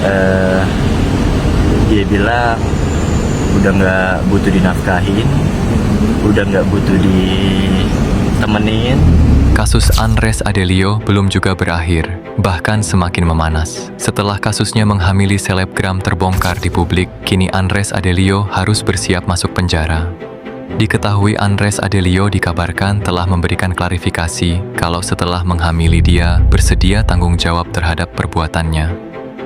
eh dia bilang udah nggak butuh dinafkahin, udah nggak butuh ditemenin. Kasus Andres Adelio belum juga berakhir, bahkan semakin memanas. Setelah kasusnya menghamili selebgram terbongkar di publik, kini Andres Adelio harus bersiap masuk penjara. Diketahui Andres Adelio dikabarkan telah memberikan klarifikasi kalau setelah menghamili dia bersedia tanggung jawab terhadap perbuatannya.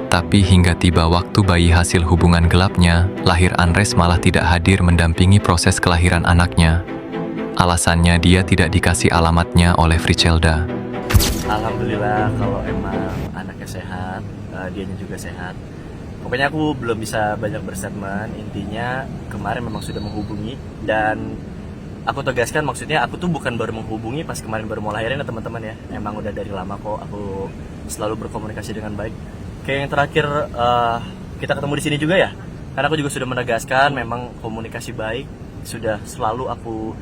Tapi hingga tiba waktu bayi hasil hubungan gelapnya, lahir Andres malah tidak hadir mendampingi proses kelahiran anaknya. Alasannya dia tidak dikasih alamatnya oleh Frichelda. Alhamdulillah kalau emang anaknya sehat, dianya juga sehat. Pokoknya aku belum bisa banyak berstatement. Intinya kemarin memang sudah menghubungi, dan aku tegaskan maksudnya aku tuh bukan baru menghubungi pas kemarin baru mau lahirin ya teman-teman ya. Emang udah dari lama kok aku selalu berkomunikasi dengan baik. Kayak yang terakhir kita ketemu di sini juga ya. Karena aku juga sudah menegaskan memang komunikasi baik sudah selalu aku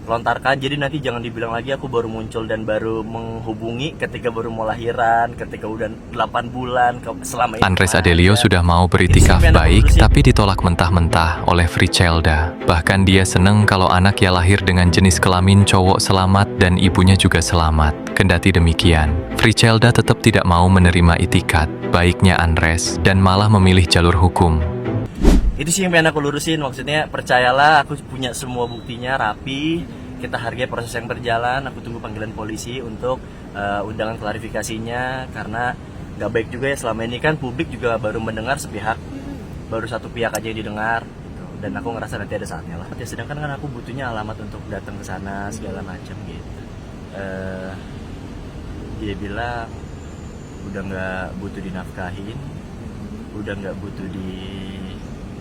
lontarkan, jadi nanti jangan dibilang lagi aku baru muncul dan baru menghubungi ketika baru mau lahiran, ketika udah 8 bulan selama ini. Andres Adelio sudah mau beritikaf baik, tapi ditolak mentah-mentah oleh Frichelda. Bahkan dia seneng kalau anaknya lahir dengan jenis kelamin cowok selamat dan ibunya juga selamat. Kendati demikian, Frichelda tetap tidak mau menerima itikat baiknya Andres dan malah memilih jalur hukum. Itu sih yang pengen aku lurusin, maksudnya percayalah aku punya semua buktinya rapi, kita hargai proses yang berjalan, aku tunggu panggilan polisi untuk undangan klarifikasinya, karena gak baik juga ya selama ini kan publik juga baru mendengar sepihak, baru satu pihak aja yang didengar gitu. Dan aku ngerasa nanti ada saatnya lah. Sedangkan kan aku butuhnya alamat untuk datang ke sana segala macam gitu. Dia bilang udah nggak butuh dinafkahin, udah nggak butuh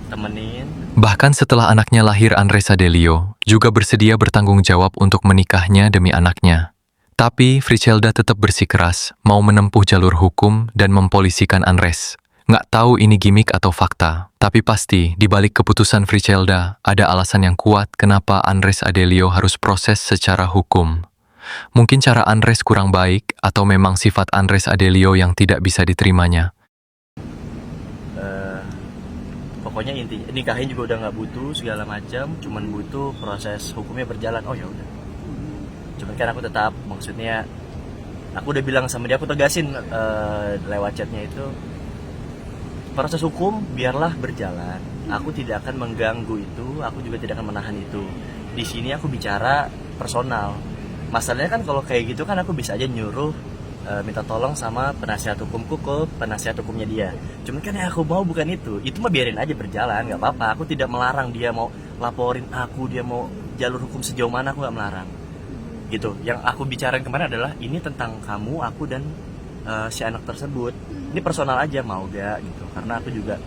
temenin. Bahkan setelah anaknya lahir, Andres Adelio juga bersedia bertanggung jawab untuk menikahnya demi anaknya. Tapi Frichelda tetap bersikeras mau menempuh jalur hukum dan mempolisikan Andres. Nggak tahu ini gimmick atau fakta, tapi pasti di balik keputusan Frichelda ada alasan yang kuat kenapa Andres Adelio harus proses secara hukum. Mungkin cara Andres kurang baik atau memang sifat Andres Adelio yang tidak bisa diterimanya. Pokoknya intinya nikahin juga udah nggak butuh segala macam, cuman butuh proses hukumnya berjalan. Oh ya udah. Cuman kan aku tetap, maksudnya aku udah bilang sama dia, aku tegasin lewat chatnya itu, proses hukum biarlah berjalan. Aku tidak akan mengganggu itu, aku juga tidak akan menahan itu. Di sini aku bicara personal. Masalahnya kan kalau kayak gitu kan aku bisa aja nyuruh minta tolong sama penasihat hukumku ke penasihat hukumnya dia. Cuman kan yang aku mau bukan itu mah biarin aja berjalan, nggak apa-apa. Aku tidak melarang dia mau laporin aku, dia mau jalur hukum sejauh mana, aku nggak melarang. Gitu. Yang aku bicarain kemarin adalah ini tentang kamu, aku dan si anak tersebut. Ini personal aja, mau gak gitu. Karena aku juga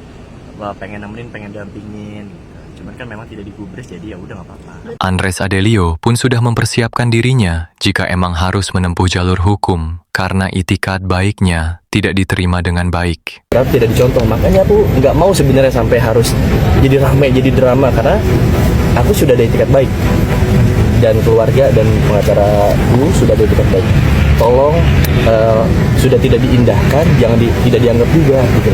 pengen nemenin, pengen dampingin. Gitu. Cuman kan memang tidak digubris, jadi ya udah nggak apa-apa. Andres Adelio pun sudah mempersiapkan dirinya jika emang harus menempuh jalur hukum karena itikat baiknya tidak diterima dengan baik. Tidak dicontoh, makanya aku nggak mau sebenarnya sampai harus jadi ramai, jadi drama, karena aku sudah ada itikat baik dan keluarga dan pengacaraku sudah ada itikat baik. Tolong sudah tidak diindahkan, jangan tidak dianggap juga gitu.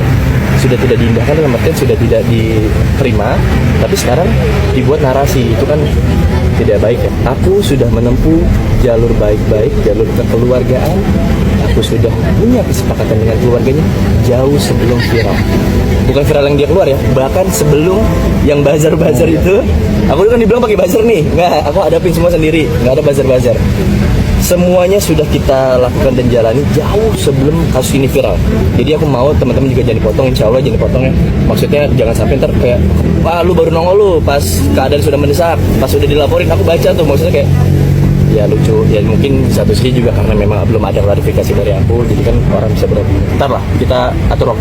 Sudah tidak diindahkan dalam artian sudah tidak diterima, tapi sekarang dibuat narasi, itu kan tidak baik ya. Aku sudah menempuh jalur baik-baik, jalur kekeluargaan. Aku sudah punya kesepakatan dengan keluarganya jauh sebelum viral. Bukan viral yang dia keluar ya, bahkan sebelum yang bazar-bazar itu. Aku kan dibilang pakai buzzer nih, nggak, aku hadapin semua sendiri, nggak ada buzzer-buzzer. Semuanya sudah kita lakukan dan jalani jauh sebelum kasus ini viral. Jadi aku mau teman-teman juga jangan dipotong, insya Allah jangan dipotong ya. Maksudnya jangan sampai ntar kayak, wah lu baru nongol lu pas keadaan sudah mendesak, pas udah dilaporin. Aku baca tuh, maksudnya kayak, ya lucu. Ya mungkin satu sisi juga karena memang belum ada klarifikasi dari aku, jadi kan orang bisa berat. Ntar lah kita atur waktu.